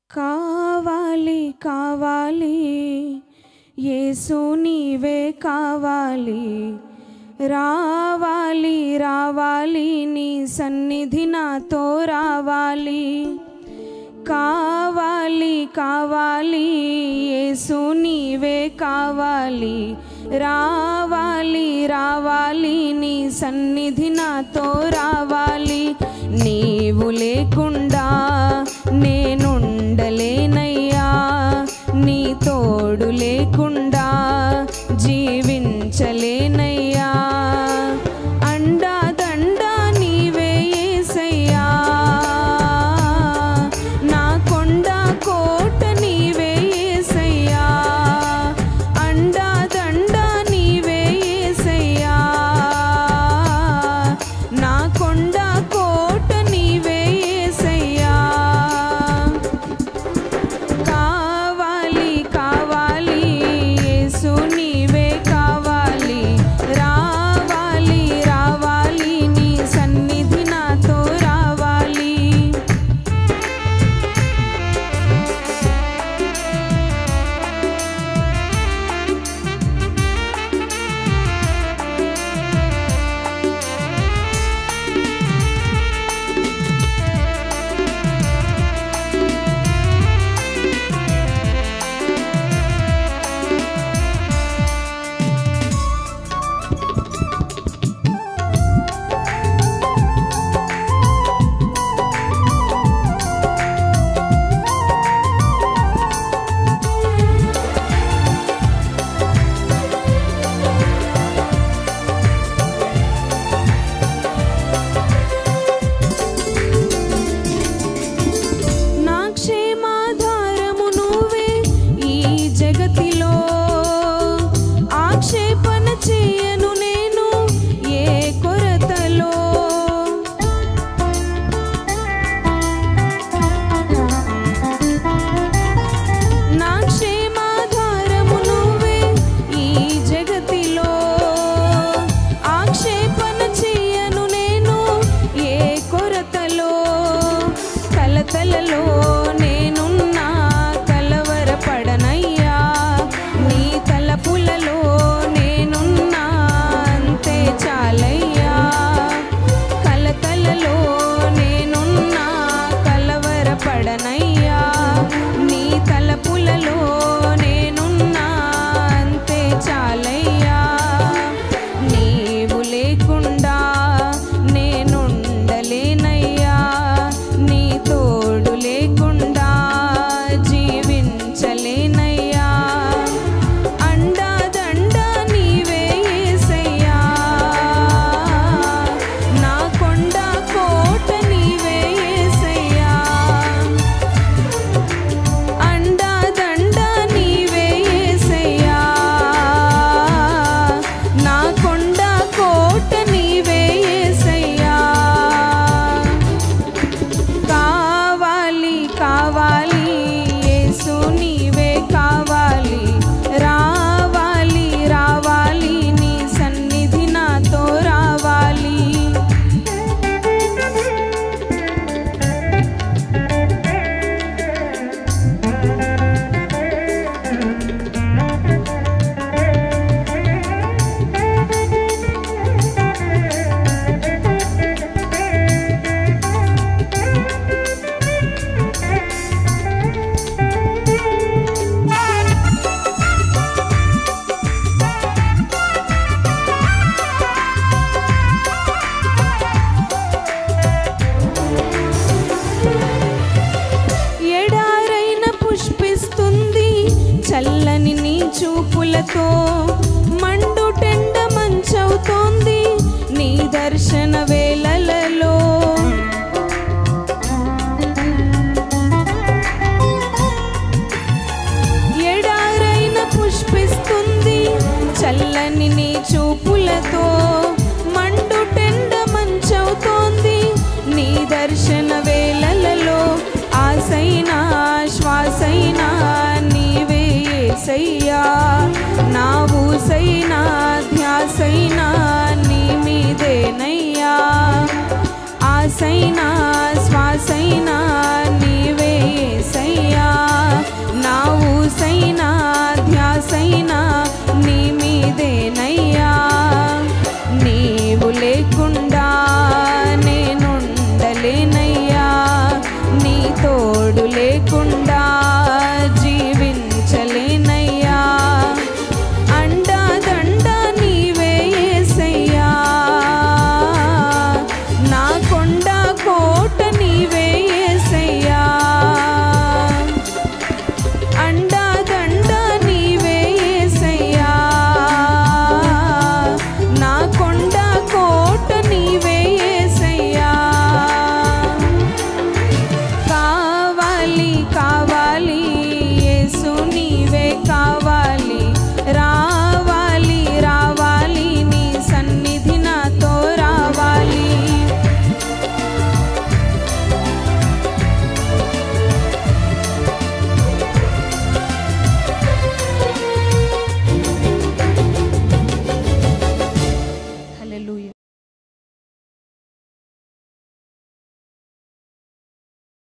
కావాలి కావాలి యేసు నీవే కావాలి, రావాలి రావాలి నీ సన్నిధి నాతో రావాలి. కావాలి కావాలి యేసు నీవే కావాలి, రావాలి రావాలి నీ సన్నిధి నాతో రావాలి. నీవు లేకుండా నేనుండలేనయ్యా, నీ తోడు లేకుండా జీవించలేనయ్యా. అండా దండా నీవే యేసయ్యా, నా కొండ కోట నీవే యేసయ్యా. అండా దండా నీవే యేసయ్యా, నా కొండ కోట నీవే యేసయ్యా. కావాలి కావాలి యేసు నీవే కావాలి, రావాలి రావాలి నీ సన్నిధి నాతో రావాలి. నా క్షేమాధారము నువ్వే ఈ జగతిలో, ఆక్షేపణ చేయను నేను ఏ కొరతలో. నా క్షేమాధారము నువ్వే ఈ జగతిలో, ఆక్షేపణ చేయను నేను ఏ కొరతలో. కలతలలో నేనున్నా కలవరపడనయ్యా, నీ తలపులలో నేనున్నా అంతే చాలయ్యా. కలతలలో నేనున్నా కలవరపడనయ్యా, నీ తలపులలో నేనున్నా అంతే చాలయ్యా. నీవు లేకుండా నేనుండలేనయ్యా, నీ తోడు లేకుండా జీవించలేనయ్యా. అండా దండా నీవే యేసయ్యా, నా కొండ కోట నీవే యేసయ్యా. అండా దండా నీవే యేసయ్యా, నా కొండ కోట నీవే యేసయ్యా. కావాలి కావాలి యేసు నీవే కావాలి, రావాలి రావాలి నీ సన్నిధి నాతో రావాలి. ఎడారైన పుష్పిస్తుంది చల్లని నీ చూపులతో, మండుటెండ మంచవుతోంది నీ దర్శన వేళ